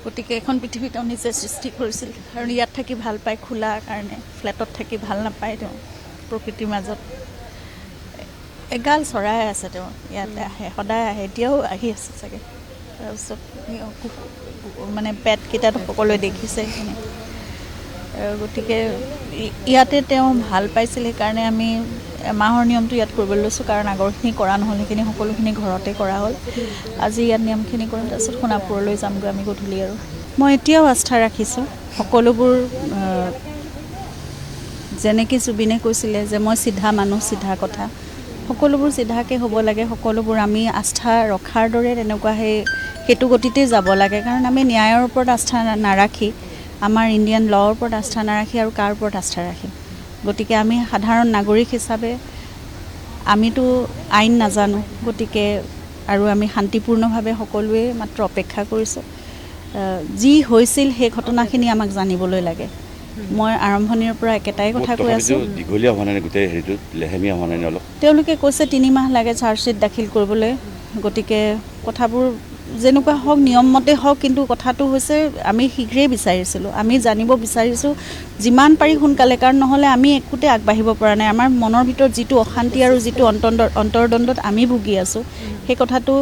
গতিকে এখন পৃথিৱী তেওঁ নিজে সৃষ্টি কৰিছিল আৰু ইয়াত থাকি ভাল পায় খোলা কাৰণে ফ্লেটত থাকি ভাল নাপায় তেওঁ প্ৰকৃতিৰ মাজত এগাল চৰাই আছে তেওঁ ইয়াতে আহে সদায় আহে এতিয়াও আহি আছে চাগে তাৰপিছত মানে পেটকেইটাতো সকলোৱে দেখিছে সেইখিনি গতিকে ইয়াতে তেওঁ ভাল পাইছিল সেইকাৰণে আমি এমাহৰ নিয়মটো ইয়াত কৰিবলৈ লৈছোঁ কাৰণ আগৰখিনি কৰা নহ'ল সেইখিনি সকলোখিনি ঘৰতে কৰা হ'ল আজি ইয়াত নিয়মখিনি কৰিম তাৰপিছত সোণাপুৰলৈ যামগৈ আমি গধূলি আৰু মই এতিয়াও আস্থা ৰাখিছোঁ সকলোবোৰ যেনেকৈ জুবিনে কৈছিলে যে মই চিধা মানুহ চিধা কথা সকলোবোৰ চিধাকৈ হ'ব লাগে সকলোবোৰ আমি আস্থা ৰখাৰ দৰে তেনেকুৱা সেইটো গতিতে যাব লাগে কাৰণ আমি ন্যায়ৰ ওপৰত আস্থা নাৰাখি আমাৰ ইণ্ডিয়ান ল'ৰ ওপৰত আস্থা নাৰাখি আৰু কাৰ ওপৰত আস্থা ৰাখিম গতিকে আমি সাধাৰণ নাগৰিক হিচাপে আমিতো আইন নাজানো গতিকে আৰু আমি শান্তিপূৰ্ণভাৱে সকলোৱে মাত্ৰ অপেক্ষা কৰিছোঁ যি হৈছিল সেই ঘটনাখিনি আমাক জানিবলৈ লাগে মই আৰম্ভণিৰ পৰা একেটাই কথা কৈ আছোঁ দীঘলীয়া হোৱা নাই গোটেই হেৰিটো লেহেমীয়া হোৱা নাই অলপ তেওঁলোকে কৈছে 3 মাহ লাগে চাৰ্জশ্বিট দাখিল কৰিবলৈ গতিকে কথাবোৰ যেনেকুৱা হওক নিয়ম মতে হওক কিন্তু কথাটো হৈছে আমি শীঘ্ৰেই বিচাৰিছিলোঁ আমি জানিব বিচাৰিছোঁ যিমান পাৰি সোনকালে কাৰণ নহ'লে আমি একোতে আগবাঢ়িব পৰা নাই আমাৰ মনৰ ভিতৰত যিটো অশান্তি আৰু যিটো অন্তৰ্দ্বন্দ্বত আমি ভুগি আছোঁ সেই কথাটো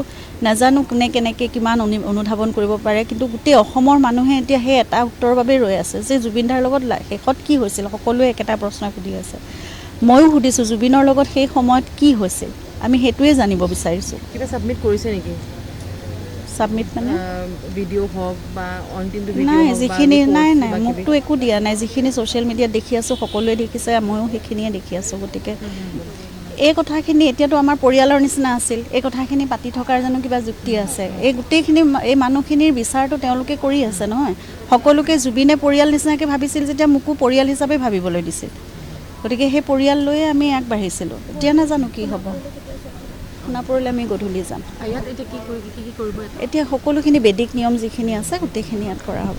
নাজানো কোনে কেনেকৈ কিমান অনুধাৱন কৰিব পাৰে কিন্তু গোটেই অসমৰ মানুহে এতিয়া সেই এটা উত্তৰৰ বাবে ৰৈ আছে যে জুবিনদাৰ লগত শেষত কি হৈছিল সকলোৱে একেটা প্ৰশ্ন সুধি আছে ময়ো সুধিছোঁ জুবিনৰ লগত সেই সময়ত কি হৈছিল আমি সেইটোৱে জানিব বিচাৰিছোঁ কিবা ছাবমিট কৰিছে নেকি ছাবমিট মানে ভিডিঅ' হওক বা অন্তিমটো ভিডিঅ' নাই যিখিনি নাই মোকতো একো দিয়া নাই যিখিনি ছ'চিয়েল মিডিয়াত দেখি আছোঁ সকলোৱে দেখিছে ময়ো সেইখিনিয়ে দেখি আছোঁ গতিকে এই কথাখিনি এতিয়াতো আমাৰ পৰিয়ালৰ নিচিনা আছিল এই কথাখিনি পাতি থকাৰ জানো কিবা যুক্তি আছে এই গোটেইখিনি এই মানুহখিনিৰ বিচাৰটো তেওঁলোকে কৰি আছে নহয় সকলোকে জুবিনে পৰিয়াল নিচিনাকৈ ভাবিছিল যেতিয়া মোকো পৰিয়াল হিচাপে ভাবিবলৈ দিছিল গতিকে সেই পৰিয়াল লৈয়ে আমি আগবাঢ়িছিলোঁ এতিয়া নাজানো কি হ'ব সোণাপুৰলৈ আমি গধূলি যাম ইয়াত এতিয়া কি কৰিব এতিয়া সকলোখিনি বেদিক নিয়ম যিখিনি আছে গোটেইখিনি ইয়াত কৰা হ'ব